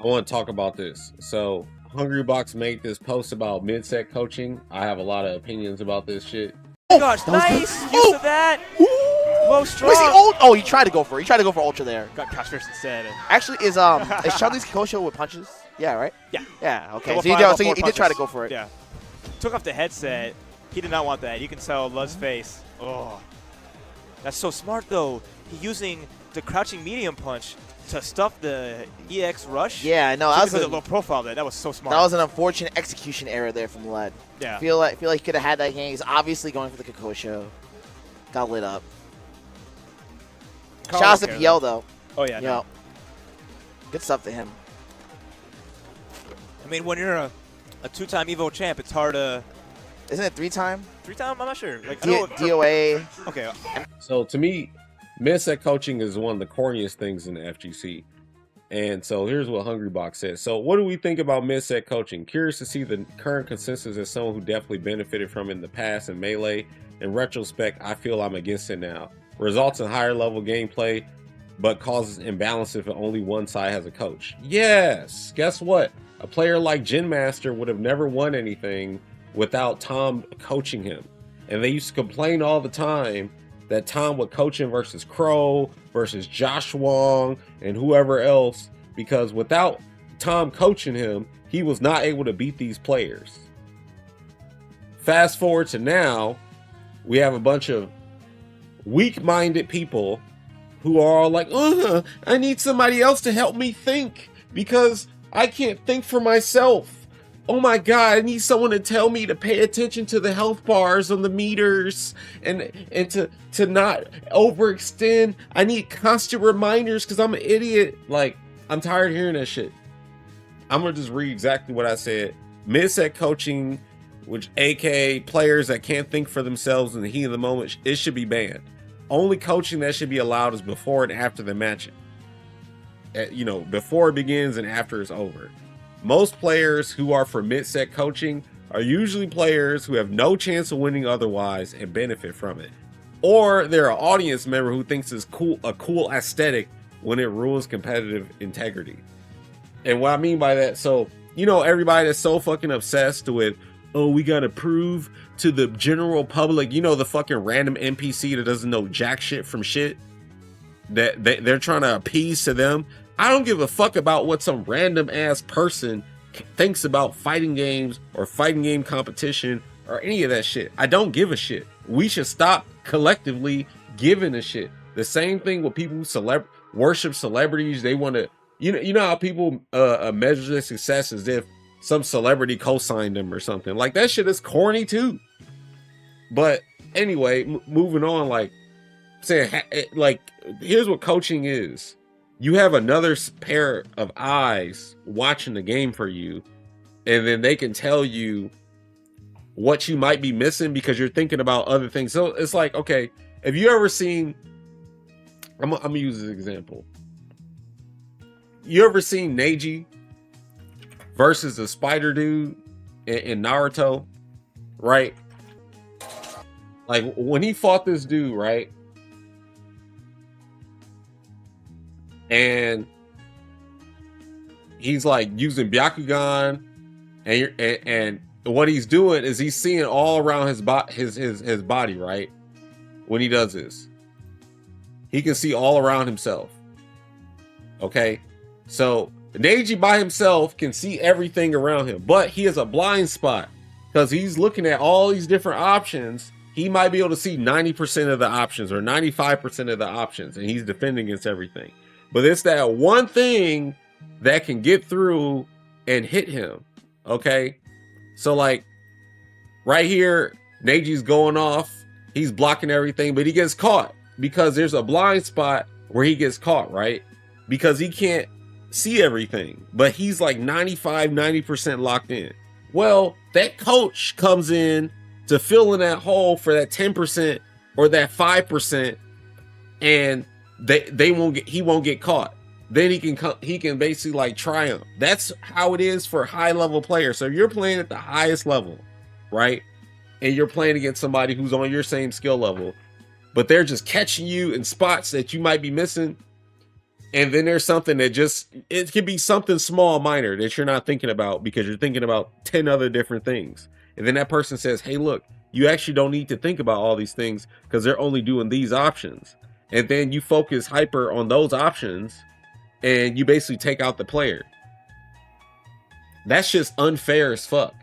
want to talk about this. So Hungrybox made this post about mid-set coaching. I have a lot of opinions about this shit. Oh gosh, nice use of that. Low strong. Was he ult? Oh, he tried to go for it. He tried to go for ultra there. Got crouch first instead. Actually, is Charlie's Kikosho with punches? Yeah, right? Yeah. Yeah, okay. Level So, five, he did try to go for it. Yeah. Took off the headset. He did not want that. You can tell Lud's face. Oh. That's so smart, though. He's using the crouching medium punch to stuff the EX rush. Yeah, no, that was a low profile there. That was so smart. That was an unfortunate execution error there from Lud. Yeah. Feel like he could have had that game. He's obviously going for the Kikosho. Got lit up. Shout out to PL though. Oh yeah. No. Good stuff to him. I mean, when you're a two-time Evo champ, it's hard to. Isn't it three-time? Three-time? I'm not sure. Like DOA. Okay. So to me, mid-set coaching is one of the corniest things in the FGC. And so here's what Hungrybox says. So what do we think about mid-set coaching? Curious to see the current consensus as someone who definitely benefited from it in the past in Melee. In retrospect, I feel I'm against it now. Results in higher level gameplay, but causes imbalance if only one side has a coach. Yes, guess what? A player like Gen Master would have never won anything without Tom coaching him. And they used to complain all the time that Tom would coach him versus Crow, versus Josh Wong, and whoever else, because without Tom coaching him, he was not able to beat these players. Fast forward to now, we have a bunch of weak-minded people who are all like, I need somebody else to help me think because I can't think for myself. Oh my God, I need someone to tell me to pay attention to the health bars on the meters and to not overextend. I need constant reminders because I'm an idiot. Like, I'm tired of hearing that shit. I'm gonna just read exactly what I said. Mid-set coaching, which aka players that can't think for themselves in the heat of the moment, it should be banned. Only coaching that should be allowed is before and after the match. Before it begins and after it's over. Most players who are for mid-set coaching are usually players who have no chance of winning otherwise and benefit from it. Or they're an audience member who thinks it's a cool aesthetic when it ruins competitive integrity. And what I mean by that, so, everybody that's so fucking obsessed with, oh, we gotta prove to the general public, the fucking random NPC that doesn't know jack shit from shit, that they're trying to appease to them. I don't give a fuck about what some random ass person thinks about fighting games or fighting game competition or any of that shit. I don't give a shit. We should stop collectively giving a shit. The same thing with people who worship celebrities. They want to, you know how people measure their success as if some celebrity co-signed them or something. Like, that shit is corny too. But anyway, moving on, like saying, like, here's what coaching is. You have another pair of eyes watching the game for you, and then they can tell you what you might be missing because you're thinking about other things. So it's like, okay, have you ever seen, I'm gonna use this example. You ever seen Neji versus the spider dude in Naruto, right? Like, when he fought this dude, right? And he's like using Byakugan, and what he's doing is he's seeing all around his body, right? When he does this, he can see all around himself. Okay, so Neji by himself can see everything around him, but he has a blind spot because he's looking at all these different options. He might be able to see 90% of the options or 95% of the options, and he's defending against everything. But it's that one thing that can get through and hit him. Okay, so like right here, Neji's going off. He's blocking everything, but he gets caught because there's a blind spot where he gets caught, right? Because he can't see everything, but he's like 90% locked in. Well, that coach comes in to fill in that hole for that 10% or that 5%, and he won't get caught. Then he can basically like triumph. That's how it is for high level players. So if you're playing at the highest level, right, and you're playing against somebody who's on your same skill level, but they're just catching you in spots that you might be missing, And then there's something that just, it can be something small, minor that you're not thinking about because you're thinking about 10 other different things. And then that person says, hey, look, you actually don't need to think about all these things because they're only doing these options. And then you focus hyper on those options and you basically take out the player. That's just unfair as fuck.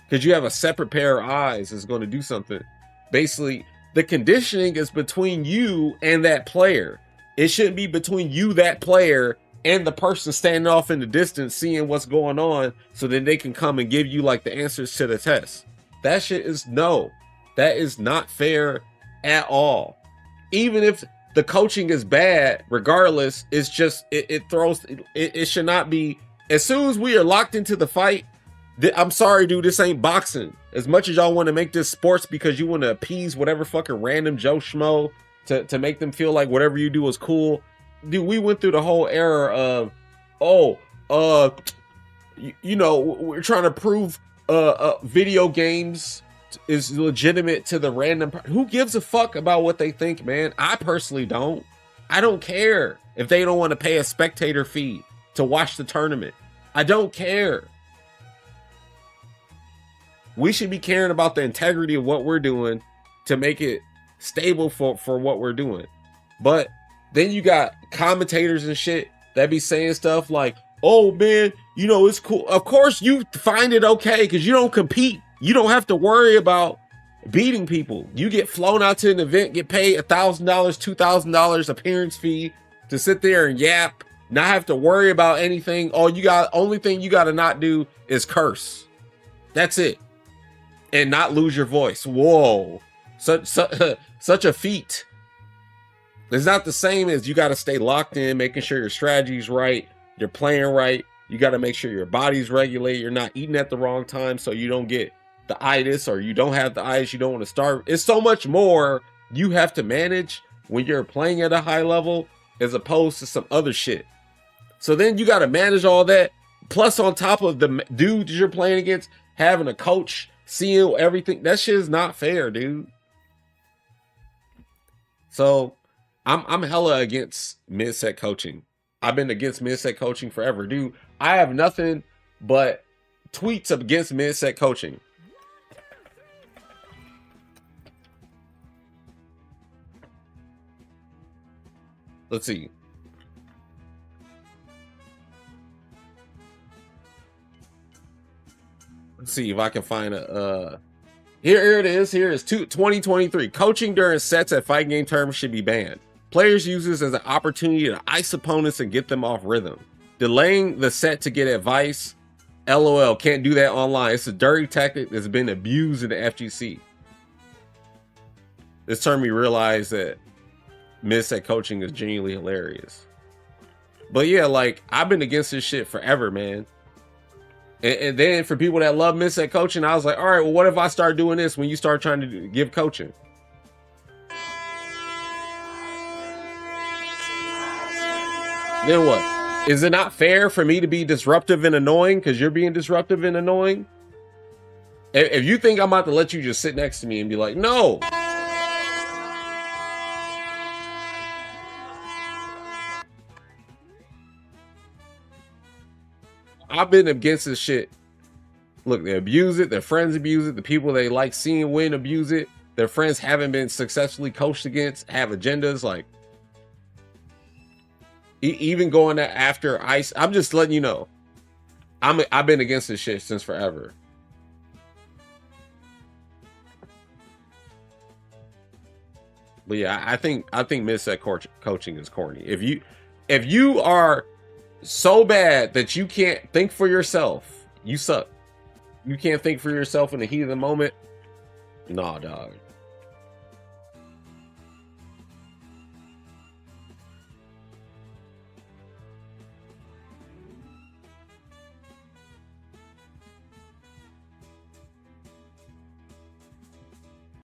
Because you have a separate pair of eyes that's going to do something. Basically, the conditioning is between you and that player. It shouldn't be between you, that player, and the person standing off in the distance seeing what's going on so that they can come and give you like the answers to the test. That shit is no. That is not fair at all. Even if the coaching is bad, regardless, it's just, it should not be. As soon as we are locked into the fight, I'm sorry, dude, this ain't boxing. As much as y'all want to make this sports because you want to appease whatever fucking random Joe Schmo to make them feel like whatever you do is cool. Dude, we went through the whole era of, you know, we're trying to prove video games is legitimate to the random. Who gives a fuck about what they think, man? I personally don't. I don't care if they don't want to pay a spectator fee to watch the tournament. I don't care. We should be caring about the integrity of what we're doing to make it stable for what we're doing. But then you got commentators and shit that be saying stuff like, oh man, you know, it's cool. Of course you find it okay because you don't compete. You don't have to worry about beating people. You get flown out to an event, get paid $1,000, $2,000 appearance fee to sit there and yap, not have to worry about anything. Only thing you got to not do is curse. That's it. And not lose your voice. Whoa. Such a feat. It's not the same as you got to stay locked in, making sure your strategy's right, you're playing right. You got to make sure your body's regulated. You're not eating at the wrong time so you don't get the itis, or you don't have the itis, you don't want to starve. It's so much more you have to manage when you're playing at a high level as opposed to some other shit. So then you got to manage all that. Plus on top of the dudes you're playing against, having a coach, seeing everything. That shit is not fair, dude. So I'm hella against mid-set coaching. I've been against mid-set coaching forever, dude. I have nothing but tweets against mid-set coaching. Let's see. Let's see if I can find a here it is. Here is 2023. Coaching during sets at fighting game terms should be banned. Players use this as an opportunity to ice opponents and get them off rhythm. Delaying the set to get advice. LOL, can't do that online. It's a dirty tactic that's been abused in the FGC. This term we realize that mid-set coaching is genuinely hilarious. But yeah, like, I've been against this shit forever, man. And then for people that love mid-set coaching, I was like, all right, well, what if I start doing this when you start trying to give coaching? Then what? Is it not fair for me to be disruptive and annoying because you're being disruptive and annoying? If you think I'm about to let you just sit next to me and be like, no. I've been against this shit. Look, they abuse it. Their friends abuse it. The people they like seeing win abuse it. Their friends haven't been successfully coached against, have agendas. Like, even going after ice. I'm just letting you know. I've been against this shit since forever. But yeah, I think mid-set coaching is corny. If you are so bad that you can't think for yourself, you suck. You can't think for yourself in the heat of the moment. Nah, dog.